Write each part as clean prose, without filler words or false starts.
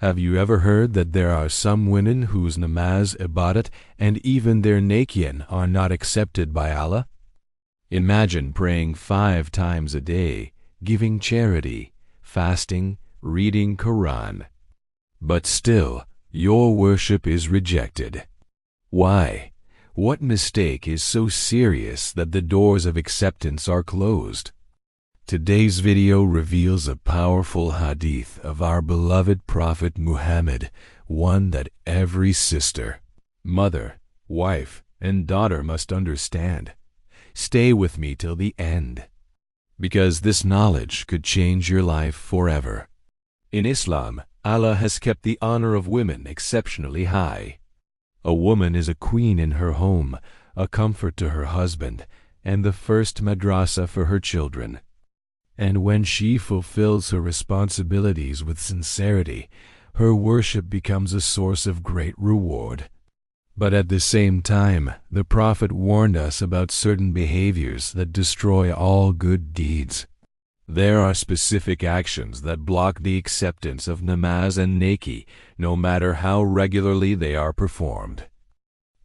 Have you ever heard that there are some women whose namaz, ibadat, and even their nakiyan are not accepted by Allah? Imagine praying 5 times a day, giving charity, fasting, reading Quran. But still, your worship is rejected. Why? What mistake is so serious that the doors of acceptance are closed? Today's video reveals a powerful hadith of our beloved Prophet Muhammad, one that every sister, mother, wife, and daughter must understand. Stay with me till the end, because this knowledge could change your life forever. In Islam, Allah has kept the honor of women exceptionally high. A woman is a queen in her home, a comfort to her husband, and the first madrasa for her children. And when she fulfills her responsibilities with sincerity, her worship becomes a source of great reward. But at the same time, the Prophet warned us about certain behaviors that destroy all good deeds. There are specific actions that block the acceptance of namaz and neki, no matter how regularly they are performed.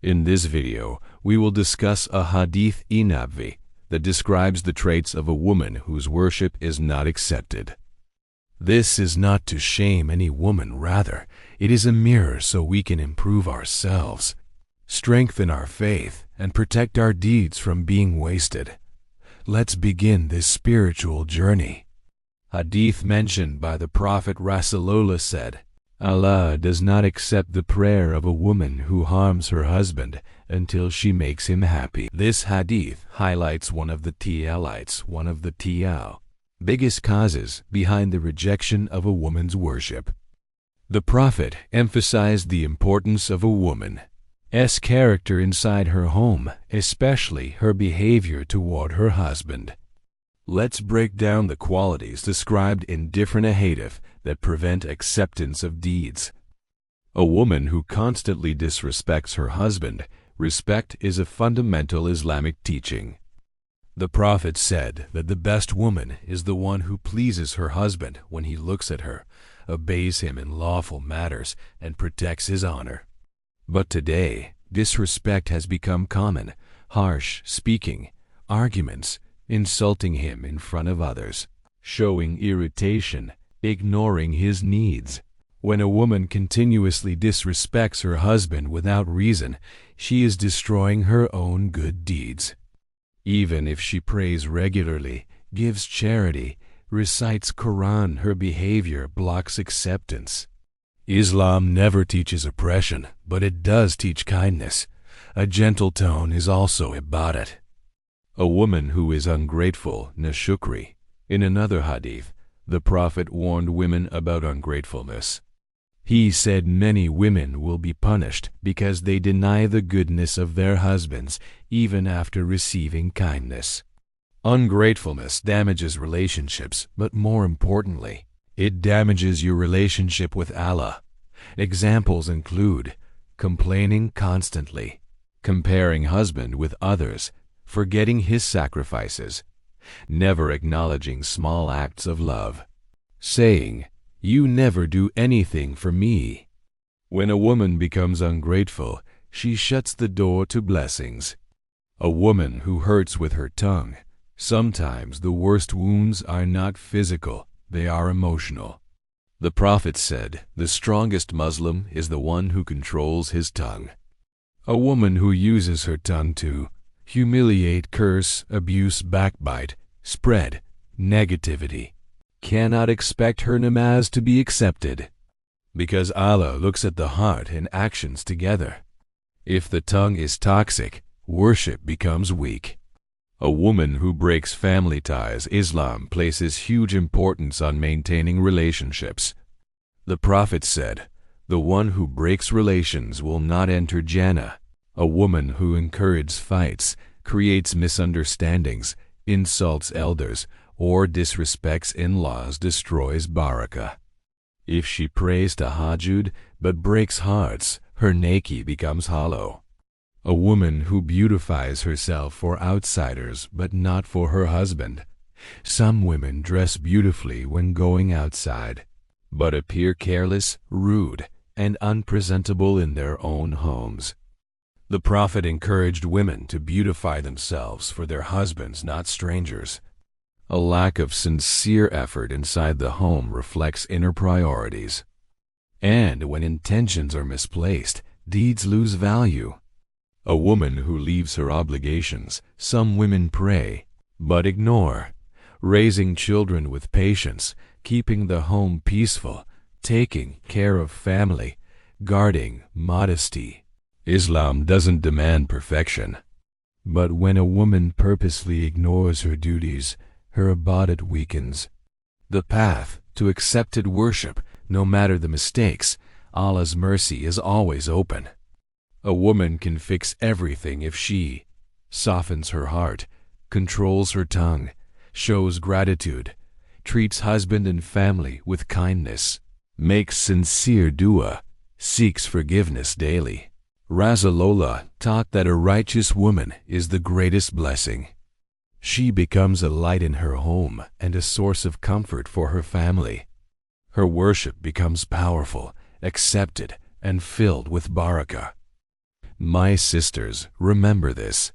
In this video, we will discuss a Hadith-e-Nabvi that describes the traits of a woman whose worship is not accepted. This is not to shame any woman, rather, it is a mirror so we can improve ourselves, strengthen our faith, and protect our deeds from being wasted. Let's begin this spiritual journey. Hadith mentioned by the Prophet Rasulullah said, Allah does not accept the prayer of a woman who harms her husband until she makes him happy. This hadith highlights one of the biggest causes behind the rejection of a woman's worship. The Prophet emphasized the importance of a woman's character inside her home, especially her behavior toward her husband. Let's break down the qualities described in different hadith that prevent acceptance of deeds. A woman who constantly disrespects her husband. Respect is a fundamental Islamic teaching. The Prophet said that the best woman is the one who pleases her husband when he looks at her, obeys him in lawful matters, and protects his honor. But today, disrespect has become common, harsh speaking, arguments, insulting him in front of others, showing irritation, ignoring his needs. When a woman continuously disrespects her husband without reason, she is destroying her own good deeds. Even if she prays regularly, gives charity, recites Quran, her behavior blocks acceptance. Islam never teaches oppression, but it does teach kindness. A gentle tone is also ibadat. A woman who is ungrateful, nashukri. In another hadith, the Prophet warned women about ungratefulness. He said many women will be punished because they deny the goodness of their husbands even after receiving kindness. Ungratefulness damages relationships, but more importantly, it damages your relationship with Allah. Examples include complaining constantly, comparing husband with others, forgetting his sacrifices, never acknowledging small acts of love, saying, "You never do anything for me." When a woman becomes ungrateful, she shuts the door to blessings. A woman who hurts with her tongue. Sometimes the worst wounds are not physical, they are emotional. The Prophet said, the strongest Muslim is the one who controls his tongue. A woman who uses her tongue to humiliate, curse, abuse, backbite, spread negativity, cannot expect her namaz to be accepted, because Allah looks at the heart and actions together. If the tongue is toxic, worship becomes weak. A woman who breaks family ties. Islam places huge importance on maintaining relationships. The Prophet said, the one who breaks relations will not enter Jannah. A woman who encourages fights, creates misunderstandings, insults elders, or disrespects in-laws destroys barakah. If she prays tahajjud but breaks hearts, her neki becomes hollow. A woman who beautifies herself for outsiders but not for her husband. Some women dress beautifully when going outside, but appear careless, rude, and unpresentable in their own homes. The Prophet encouraged women to beautify themselves for their husbands, not strangers. A lack of sincere effort inside the home reflects inner priorities. And when intentions are misplaced, deeds lose value. A woman who leaves her obligations, some women pray, but ignore, raising children with patience, keeping the home peaceful, taking care of family, guarding modesty. Islam doesn't demand perfection. But when a woman purposely ignores her duties, her ibadat weakens. The path to accepted worship, no matter the mistakes, Allah's mercy is always open. A woman can fix everything if she softens her heart, controls her tongue, shows gratitude, treats husband and family with kindness, makes sincere dua, seeks forgiveness daily. Rasulullah taught that a righteous woman is the greatest blessing. She becomes a light in her home and a source of comfort for her family. Her worship becomes powerful, accepted, and filled with barakah. My sisters, remember this.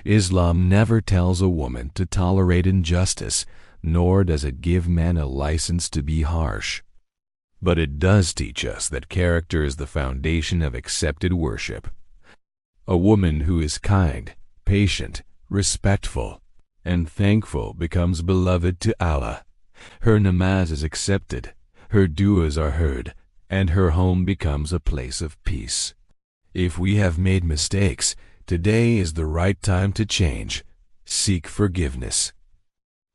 Islam never tells a woman to tolerate injustice, nor does it give man a license to be harsh. But it does teach us that character is the foundation of accepted worship. A woman who is kind, patient, respectful, and thankful becomes beloved to Allah. Her namaz is accepted, her duas are heard, and her home becomes a place of peace. If we have made mistakes, today is the right time to change. Seek forgiveness.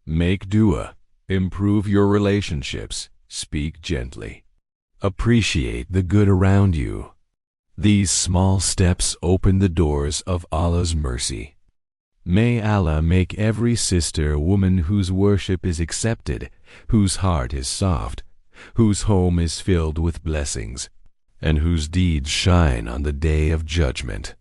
Make dua. Improve your relationships. Speak gently. Appreciate the good around you. These small steps open the doors of Allah's mercy. May Allah make every sister a woman whose worship is accepted, whose heart is soft, whose home is filled with blessings, and whose deeds shine on the day of judgment.